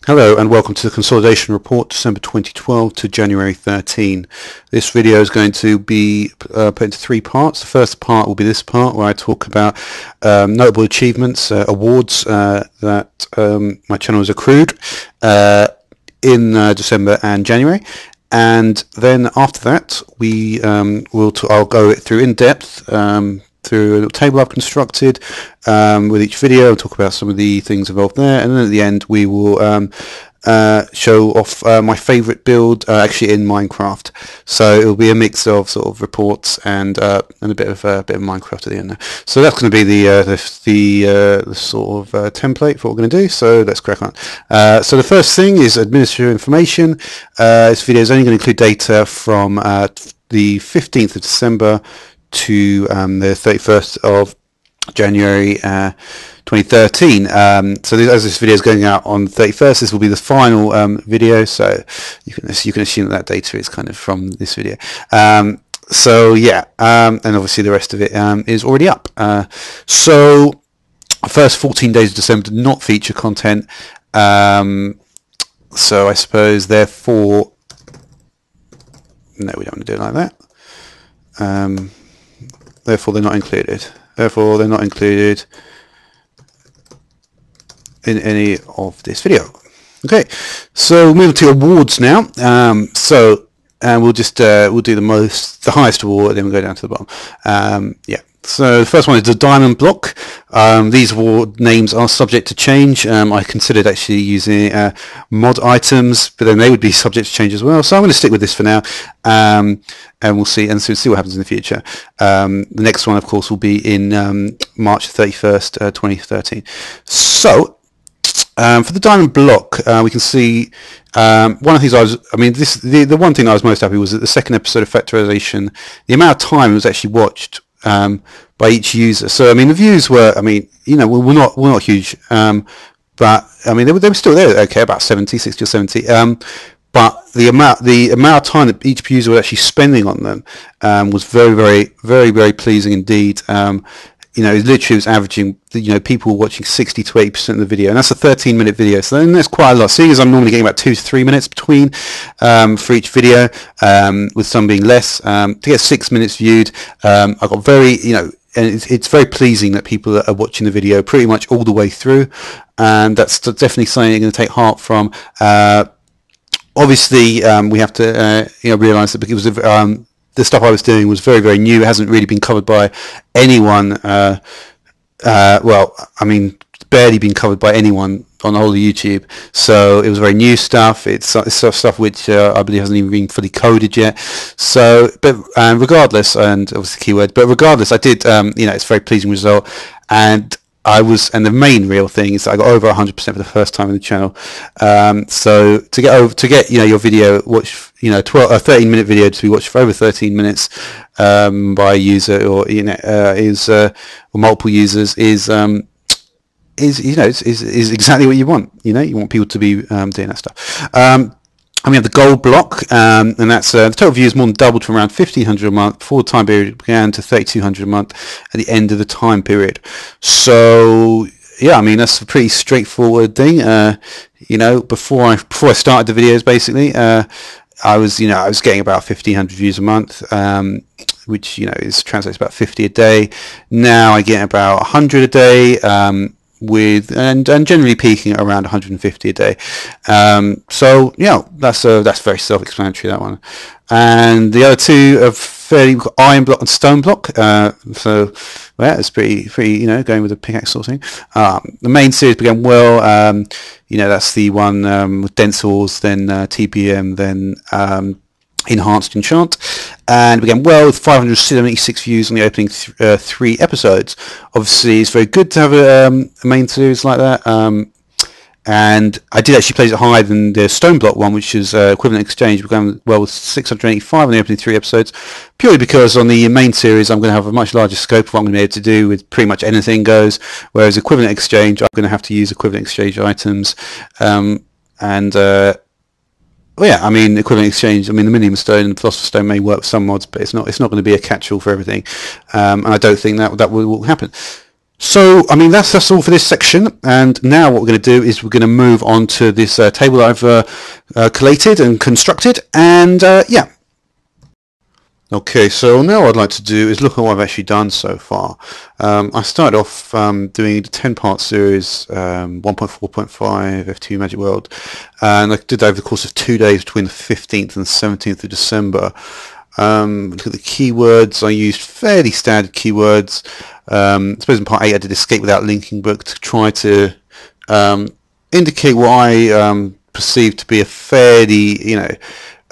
Hello and welcome to the Consolidation Report, December 2012 to January 13. This video is going to be put into three parts. The first part will be this part where I talk about notable achievements, awards that my channel has accrued in December and January. And then after that, I'll go through in depth through a table I've constructed with each video. I'll talk about some of the things involved there, and then at the end we will show off my favourite build actually in Minecraft. So it will be a mix of sort of reports and a bit of Minecraft at the end there. So that's going to be the sort of template for what we're going to do. So let's crack on. So the first thing is administrative information. This video is only going to include data from the 15th of December to the 31st of January 2013. So as this video is going out on the 31st, this will be the final video, so you can assume that data is kind of from this video. So yeah, and obviously the rest of it is already up. So the first 14 days of December did not feature content, so I suppose therefore no, we don't want to do it like that. Therefore they're not included. Therefore they're not included in any of this video. Okay, so moving to awards now. We'll do the highest award, then we'll go down to the bottom. Yeah. So the first one is the Diamond Block. These award names are subject to change. I considered actually using mod items, but then they would be subject to change as well. So I'm going to stick with this for now, and we'll see what happens in the future. The next one, of course, will be in March 31st, 2013. So for the Diamond Block, we can see one of the things the one thing I was most happy was that the second episode of Factorization, the amount of time it was actually watched by each user. So I mean the views were, we're not huge, but I mean they were still there, okay, about 60 or 70, but the amount of time that each user was actually spending on them was very pleasing indeed. It literally was averaging, people watching 60 to 80% of the video, and that's a 13-minute video, so then that's quite a lot. Seeing as I'm normally getting about 2 to 3 minutes between for each video, with some being less, to get 6 minutes viewed, I got very, and it's very pleasing that people are watching the video pretty much all the way through, and that's definitely something I'm going to take heart from. Obviously, we have to realise that because of the stuff I was doing was very new. It hasn't really been covered by anyone. Barely been covered by anyone on the whole of YouTube. So it was very new stuff. It's stuff which I believe hasn't even been fully coded yet. So, but regardless, and obviously keyword, but regardless, I did. It's a very pleasing result, and the main real thing is that I got over 100% for the first time in the channel. So to get your video watched, a 13-minute video to be watched for over 13 minutes by a user or or multiple users is exactly what you want. You want people to be doing that stuff. And we have the gold block, and that's the total views more than doubled from around 1,500 a month before the time period began to 3,200 a month at the end of the time period. So yeah, that's a pretty straightforward thing. Before I started the videos, basically, I was getting about 1,500 views a month, which translates to about 50 a day. Now I get about 100 a day. And generally peaking at around 150 a day. So yeah, that's very self-explanatory, that one. And the other two are fairly iron block and stone block. So yeah, it's pretty going with the pickaxe sort of thing. The main series began well. That's the one with dense ores, then TPM, then enhanced enchant, and began well with 576 views on the opening 3 episodes. Obviously it's very good to have a main series like that, and I did actually place it higher than the stone block one, which is equivalent exchange. Began well with 685 on the opening 3 episodes, purely because on the main series I'm going to have a much larger scope of what I'm going to be able to do with pretty much anything goes, whereas equivalent exchange I'm going to have to use equivalent exchange items, well, yeah, equivalent exchange. The Millennium Stone and the Philosopher's Stone may work with some mods, but it's not going to be a catch-all for everything, and I don't think that will happen. So, I mean, that's all for this section, and now what we're going to do is we're going to move on to this table that I've collated and constructed, and yeah. Okay, so now what I'd like to do is look at what I've actually done so far. I started off doing the 10-part series, 1.4.5 F2 Magic World, and I did that over the course of 2 days between the 15th and 17th of December. Look at the keywords. I used fairly standard keywords. I suppose in part 8 I did Escape Without Linking Book to try to indicate what I perceived to be a fairly,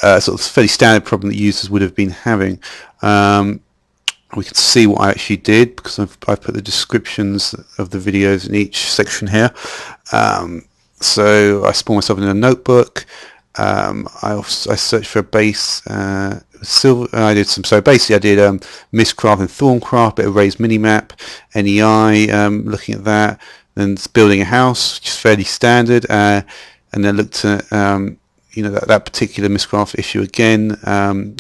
sort of fairly standard problem that users would have been having. We can see what I actually did because I've put the descriptions of the videos in each section here. So I spawned myself in a notebook. I searched for a base silver. I did some. So basically, I did Mistcraft and Thorncraft, bit of raised minimap, NEI. Looking at that, then building a house, which is fairly standard, and then looked at that particular Mistcraft issue again.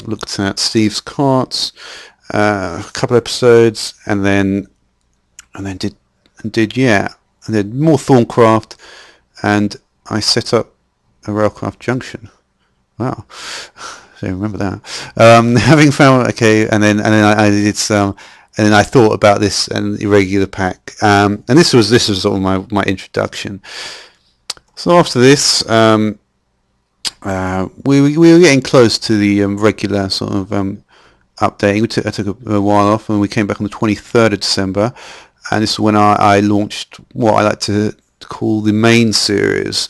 Looked at Steve's carts, a couple episodes, and then did more Thorncraft, and I set up a Railcraft junction. Wow, I don't remember that. Having found and then I did some, and then I thought about this and irregular pack, and this was sort of my introduction. So after this, we were getting close to the regular sort of updating. I took a while off, and we came back on the 23rd of December, and this is when I launched what I like to call the main series.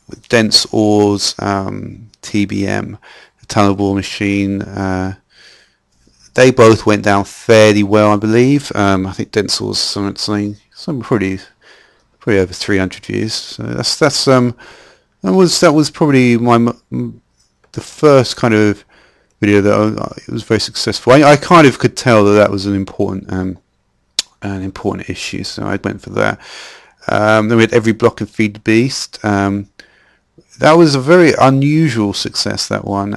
With Dense Ores, TBM, the Tunnel Bore Machine, they both went down fairly well, I believe. I think Dense Ores something pretty over 300 views. So that was probably the first kind of video that it was very successful. I kind of could tell that was an important issue, so I went for that. Then we had Every Block and Feed the Beast. That was a very unusual success. That one.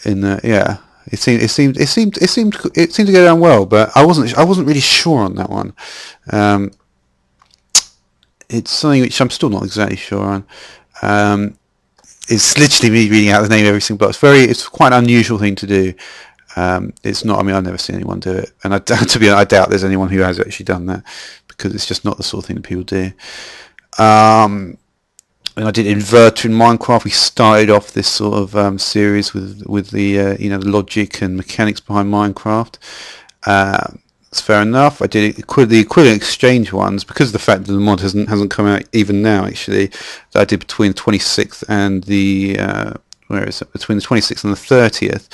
It seemed to go down well, but I wasn't really sure on that one. It's something which I'm still not exactly sure on. It's literally me reading out the name of every single block. It's quite an unusual thing to do. It's not. I mean, I've never seen anyone do it, and to be honest, I doubt there's anyone who has actually done that, because it's just not the sort of thing that people do. And I did Inverter in Minecraft. We started off this sort of series with the the logic and mechanics behind Minecraft. It's fair enough. I did the equivalent exchange ones because of the fact that the mod hasn't come out even now. Actually, that I did between the 26th and the between the 26th and the 30th.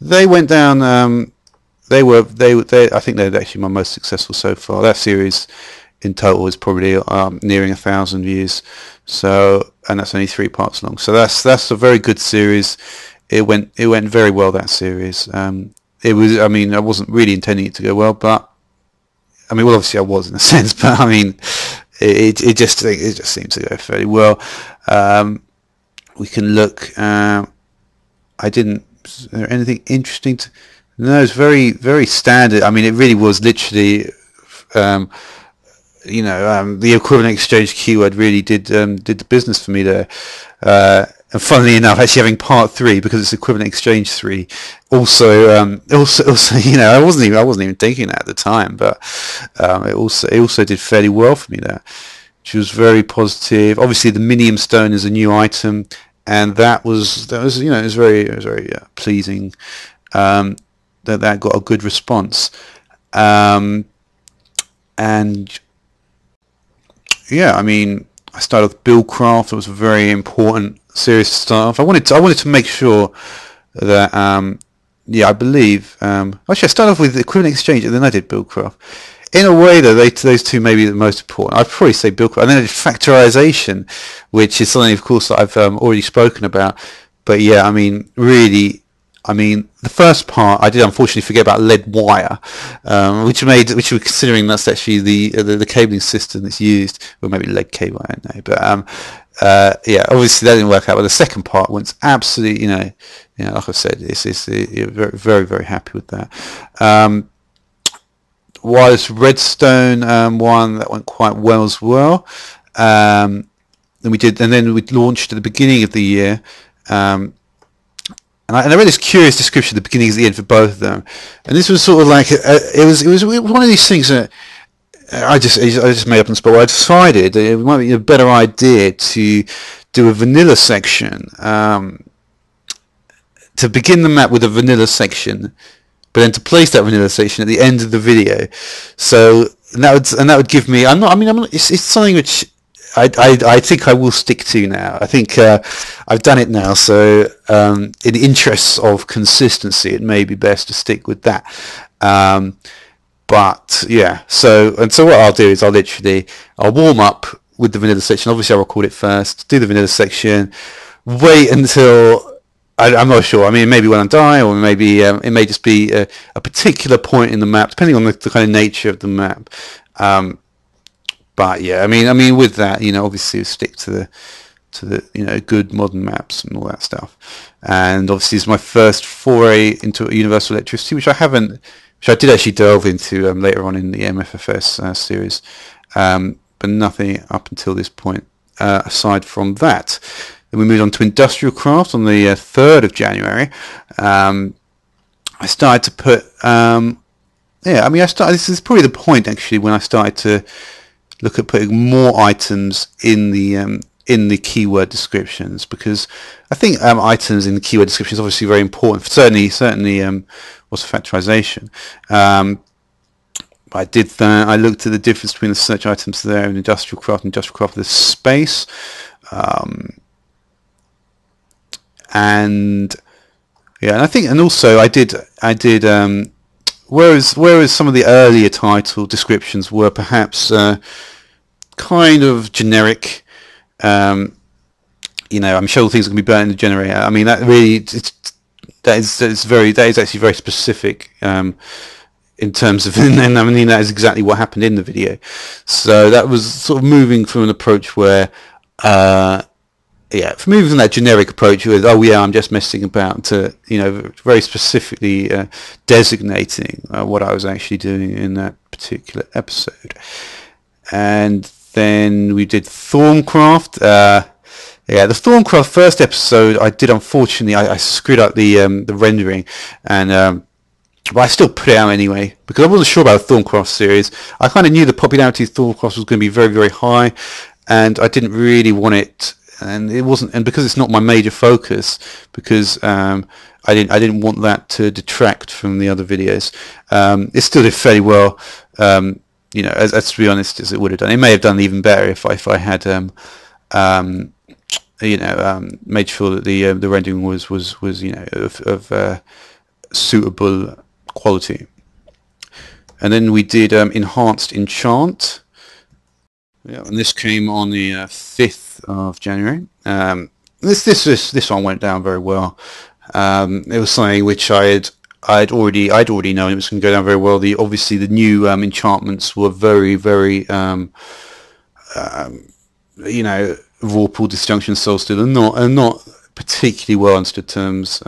They went down. I think they're actually my most successful so far. That series in total is probably nearing 1,000 views. So, and that's only 3 parts long. So that's a very good series. It went very well, that series. It was. I mean, I wasn't really intending it to go well, but I mean, well, obviously I was in a sense, but I mean, it just seemed to go fairly well. We can look. I didn't. Is there anything interesting to? No, it's very, very standard. I mean, it really was literally, the equivalent exchange keyword really did the business for me there. And funnily enough, actually having part 3 because it's equivalent exchange 3, also, I wasn't even thinking that at the time, but it also did fairly well for me there, which was very positive. Obviously, the Minium Stone is a new item, and that was very pleasing. That got a good response, and yeah, I mean, I started with Buildcraft. It was a very important series to start off. I wanted to make sure that I believe actually I started off with equivalent exchange and then I did Buildcraft. In a way, though, those two may be the most important. I'd probably say Buildcraft, and then I did Factorization, which is something, of course, that I've already spoken about. But yeah, I mean, really. I mean, the first part I did unfortunately forget about lead wire, which we're considering that's actually the cabling system that's used, or maybe lead cable, I don't know. But yeah, obviously that didn't work out. But the second part was absolutely, like I said, it's very, very, very happy with that. wireless redstone one that went quite well as well. Then we launched at the beginning of the year. And I read this curious description at the beginning and the end for both of them, and this was sort of like it was one of these things that I just made up on the spot. I decided that it might be a better idea to do a vanilla section, to begin the map with a vanilla section, but then to place that vanilla section at the end of the video. So that would give me. I'm not. It's something which I think I will stick to now. I think I've done it now, so in the interests of consistency, it may be best to stick with that. But yeah, so what I'll do is I'll warm up with the vanilla section. Obviously, I'll record it first, do the vanilla section, wait until I'm not sure. I mean, maybe when I die, or maybe it may just be a particular point in the map, depending on the kind of nature of the map. But yeah, I mean, with that, obviously stick to the good modern maps and all that stuff. And obviously, it's my first foray into universal electricity, which I did actually delve into later on in the MFFS series, but nothing up until this point aside from that. Then we moved on to industrial craft on the 3rd of January. I started to put this is probably the point actually when I started to look at putting more items in the keyword descriptions, because I think items in the keyword description is obviously very important. Certainly what's factorization. I did that. I looked at the difference between the search items there in industrial craft and industrial craft. There's space, and I think, and also I did. Whereas some of the earlier title descriptions were perhaps kind of generic, I'm sure things are going to be burnt in the generator. I mean, that really that is actually very specific in terms of, and I mean that is exactly what happened in the video. So that was sort of moving from an approach where moving from that generic approach with, I'm just messing about, to very specifically designating what I was actually doing in that particular episode. And then we did Thorncraft. The Thorncraft first episode I did, unfortunately I screwed up the rendering, and but I still put it out anyway because I wasn't sure about the Thorncraft series. I kind of knew the popularity of Thorncraft was going to be very, very high, and I didn't really want it. And it wasn't, and because it's not my major focus, because I didn't want that to detract from the other videos. It still did fairly well, as to be honest, as it would have done. It may have done even better if I had made sure that the rendering was of suitable quality. And then we did enhanced enchant. Yeah, and this came on the 5th of January. This one went down very well. It was something which I'd already known it was going to go down very well. Obviously the new enchantments were very, very Vorpal, Disjunction, Soulsteal, and not particularly well understood terms.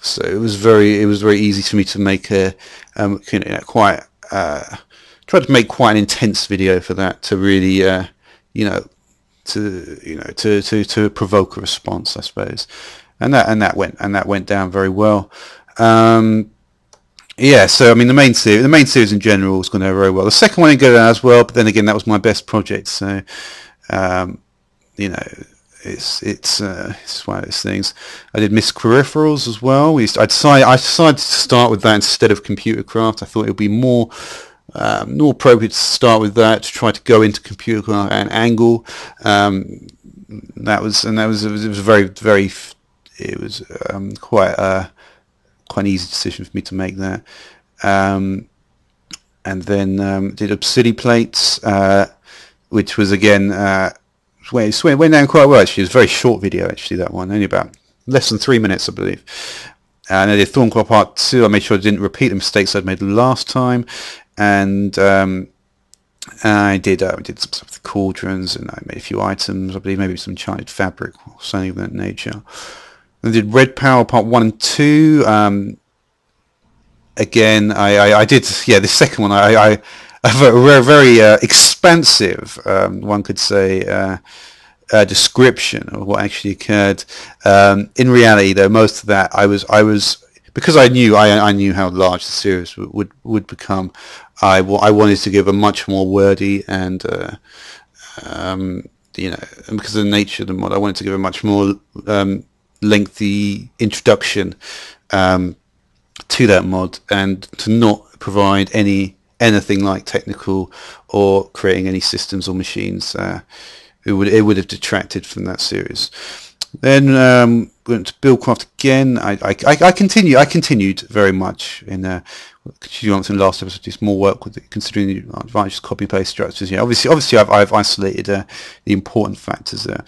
So it was very easy for me to make tried to make quite an intense video for that, to really to provoke a response, I suppose, and that went down very well. So I mean the main series in general was going to go very well. The second one didn't go down as well, but then again that was my best project, so it's one of those things. I did Miss Peripherals as well. I decided to start with that instead of Computer Craft. I thought it would be more appropriate to start with that, to try to go into computer craft and angle. It was quite an easy decision for me to make that. And then did Obsidian Plates, which was again went down quite well actually. It was a very short video actually, that one, only about less than 3 minutes I believe. And I did Thorncraft Part 2. I made sure I didn't repeat the mistakes I'd made last time. And I did some stuff with the cauldrons, and I made a few items, I believe maybe some enchanted fabric or something of that nature. I did Red Power Part 1 and 2, again, I did, yeah, the second one, I have a very expansive, one could say, description of what actually occurred. In reality, though, most of that I was because I knew how large the series would become. I wanted to give a much more wordy and you know, and because of the nature of the mod, I wanted to give a much more lengthy introduction to that mod, and to not provide anything like technical or creating any systems or machines. It would have detracted from that series. Then went to Buildcraft again. I continued very much in continuing on to the last episode, just more work with it, considering the advantages of copy and paste structures. Yeah, obviously I've isolated the important factors there.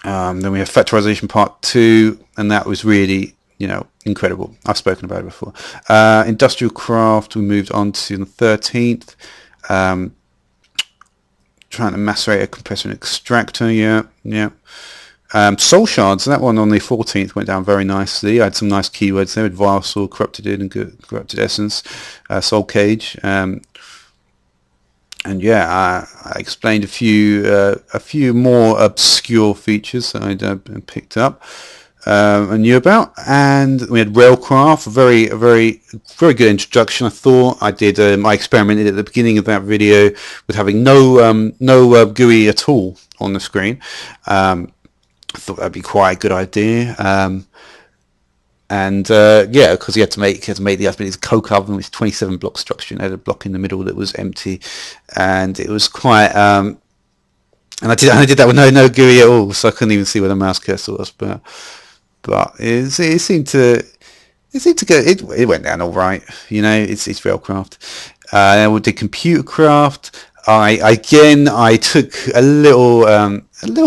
Then we have Factorization Part 2, and that was really, you know, incredible. I've spoken about it before. Industrial Craft, we moved on to the 13th. Trying to macerate a compressor and extractor, yeah. Soul Shards, that one on the 14th went down very nicely. I had some nice keywords there with Vial, Corrupted In, and Corrupted Essence, Soul Cage, and yeah, I explained a few more obscure features that I'd picked up and knew about. And we had Railcraft, a very good introduction. I thought I did. I experimented at the beginning of that video with having no GUI at all on the screen. I thought that'd be quite a good idea. And yeah, because you had to make the coke oven with 27 block structure, and had a block in the middle that was empty, and it was quite. And I did that with no GUI at all, so I couldn't even see where the mouse cursor was. But it seemed to go. It went down all right. You know, it's Railcraft. We did Computer Craft. I took a little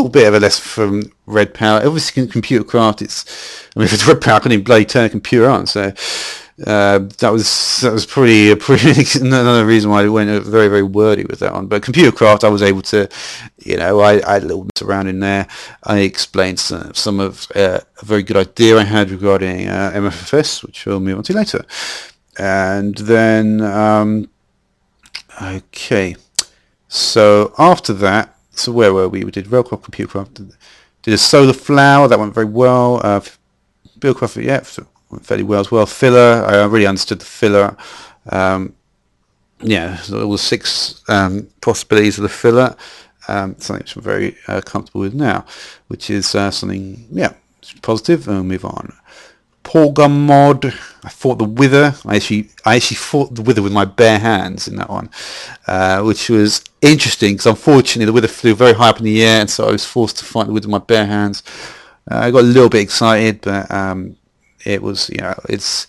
bit of a lesson from Red Power. Obviously, Computer Craft. If it's Red Power, I couldn't even bloody turn a computer on. So that was pretty another reason why I went very wordy with that one. But Computer Craft, I was able to, you know, I had a little bit around in there. I explained some of a very good idea I had regarding MFFS, which we'll move on to later. And then okay. So after that, so where were we? We did Railcraft, Computer Craft, did a Solar Flower, that went very well. Buildcraft, yeah, went fairly well as well. Filler, I really understood the filler. Yeah, so all the 6 possibilities of the filler, something which I'm very comfortable with now, which is something, yeah, positive. And we'll move on. Porgun mod, I fought the Wither. I actually fought the Wither with my bare hands in that one, which was interesting because unfortunately the Wither flew very high up in the air, and so I was forced to fight the Wither with my bare hands. I got a little bit excited, but it was, you know, it was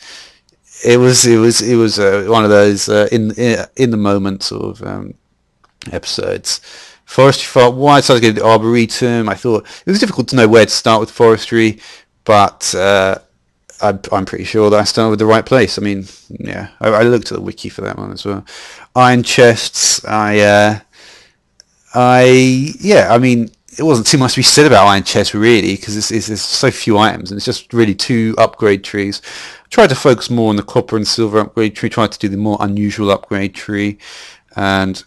one of those in the moment sort of episodes. Forestry fought wide, so I started getting the Arboretum. I thought it was difficult to know where to start with forestry, but I'm pretty sure that I started with the right place. I mean, yeah, I looked at the wiki for that one as well. Iron chests, yeah, I mean, it wasn't too much to be said about iron chests really, because there's so few items, and it's just really 2 upgrade trees. I tried to focus more on the copper and silver upgrade tree, tried to do the more unusual upgrade tree, and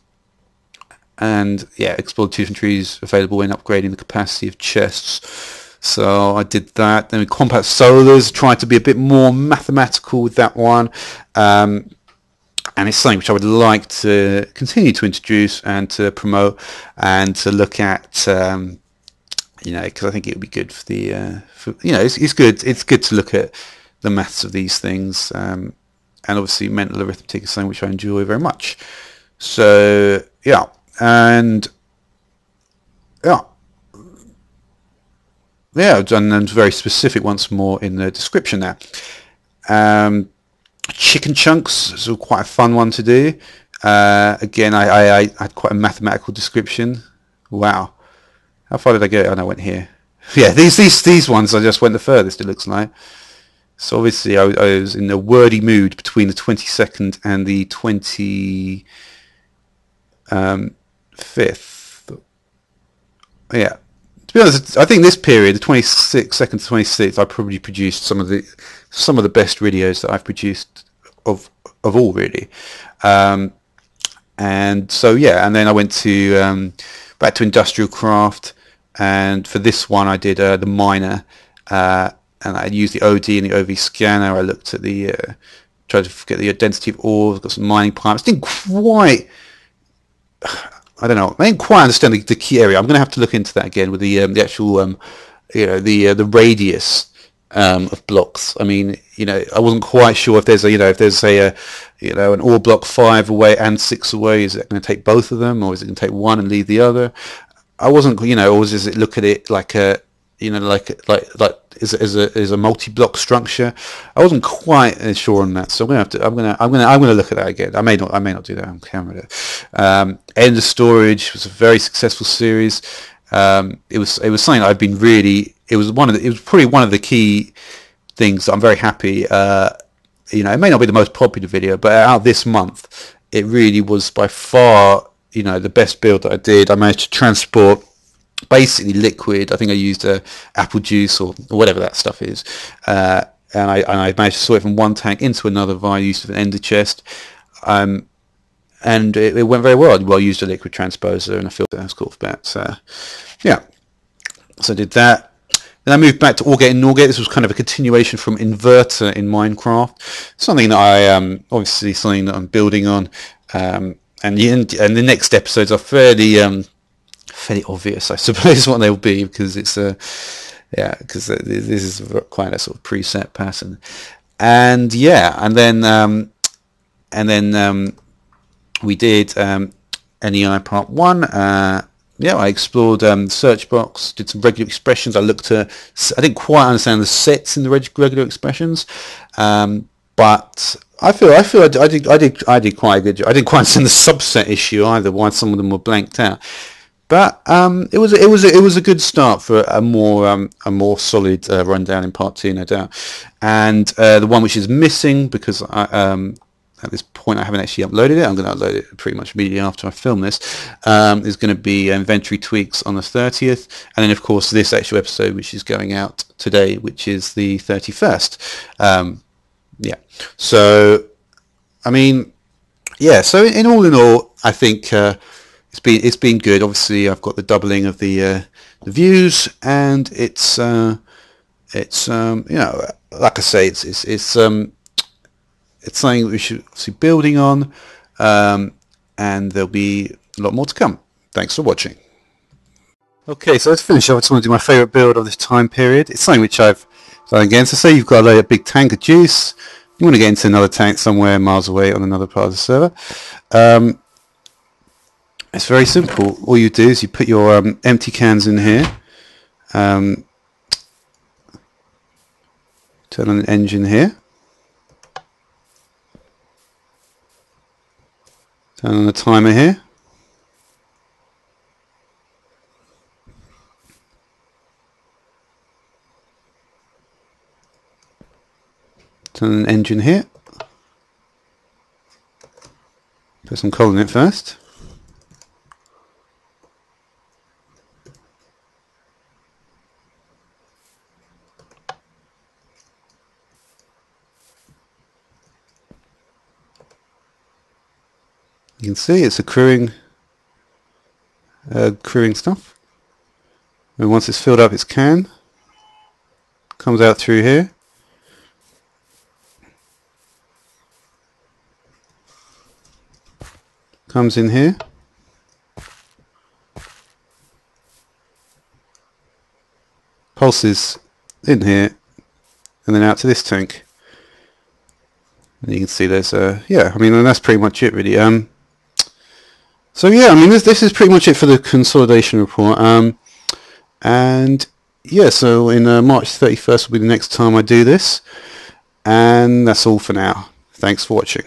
yeah, exploitation trees available when upgrading the capacity of chests. So I did that. Then with compact solars, tried to be a bit more mathematical with that one, and it's something which I would like to continue to introduce and to promote and to look at, you know, because I think it would be good for the, you know, it's good to look at the maths of these things, and obviously mental arithmetic is something which I enjoy very much. So yeah, and yeah. Yeah, I've done them very specific once more in the description there. Chicken chunks is quite a fun one to do. Again, I had quite a mathematical description. Wow, how far did I go? Oh, no, I went here. Yeah, these ones I just went the furthest, it looks like. So obviously I was in a wordy mood between the 22nd and the 25th. Yeah. To be honest, I think this period, the 22nd to 26th, I probably produced some of the best videos that I've produced of all really. And so yeah, and then I went to back to industrial craft, and for this one I did the miner, and I used the OD and the OV scanner. I looked at the tried to get the density of ores, got some mining pipes. Didn't quite, I don't know, I didn't quite understand the key area. I'm going to have to look into that again with the actual the radius of blocks. I mean, I wasn't quite sure if there's an ore block 5 away and 6 away. Is it going to take both of them, or is it going to take one and leave the other? I wasn't, or does it look at it like a, like is a multi-block structure? I wasn't quite sure on that, so I'm gonna look at that again. I may not do that on camera. End of Storage was a very successful series. It was something I've been really. It was probably one of the key things that I'm very happy. It may not be the most popular video, but out of this month, it really was by far the best build that I did. I managed to transport basically liquid. I think I used apple juice or whatever that stuff is, and I managed to sort it from one tank into another via use of an ender chest, and it went very well. I used a liquid transposer and a filter. That's cool for that. So yeah, so I did that. Then I moved back to OrGate and NORGate. This was kind of a continuation from Inverter in Minecraft, something that obviously something that I'm building on, and the next episodes are fairly obvious, I suppose, what they'll be, because it's because this is quite a sort of preset pattern, and then we did NEI part 1. I explored the search box, did some regular expressions. I didn't quite understand the sets in the regular expressions, but I feel I did quite a good job. I didn't quite understand the subset issue either, why some of them were blanked out. But it was a good start for a more solid rundown in part 2, no doubt. And the one which is missing, because at this point I haven't actually uploaded it. I'm going to upload it pretty much immediately after I film this. Is going to be inventory tweaks on the 30th, and then of course this actual episode, which is going out today, which is the 31st. So I mean, so in all, I think it's been good. Obviously, I've got the doubling of the views, and it's like I say, it's something that we should see building on, and there'll be a lot more to come. Thanks for watching. Okay, so let's finish off. I just want to do my favourite build of this time period. It's something which I've done again. So say you've got a big tank of juice. You want to get into another tank somewhere miles away on another part of the server. It's very simple. All you do is you put your empty cans in here. Turn on an engine here. Turn on the timer here. Turn on an engine here. Put some coal in it first. You can see it's accruing stuff. And once it's filled up its can, comes out through here. Comes in here. Pulses in here, and then out to this tank. And you can see there's and that's pretty much it really. So yeah, I mean this is pretty much it for the consolidation report. And yeah, so in March 31st will be the next time I do this, and that's all for now. Thanks for watching.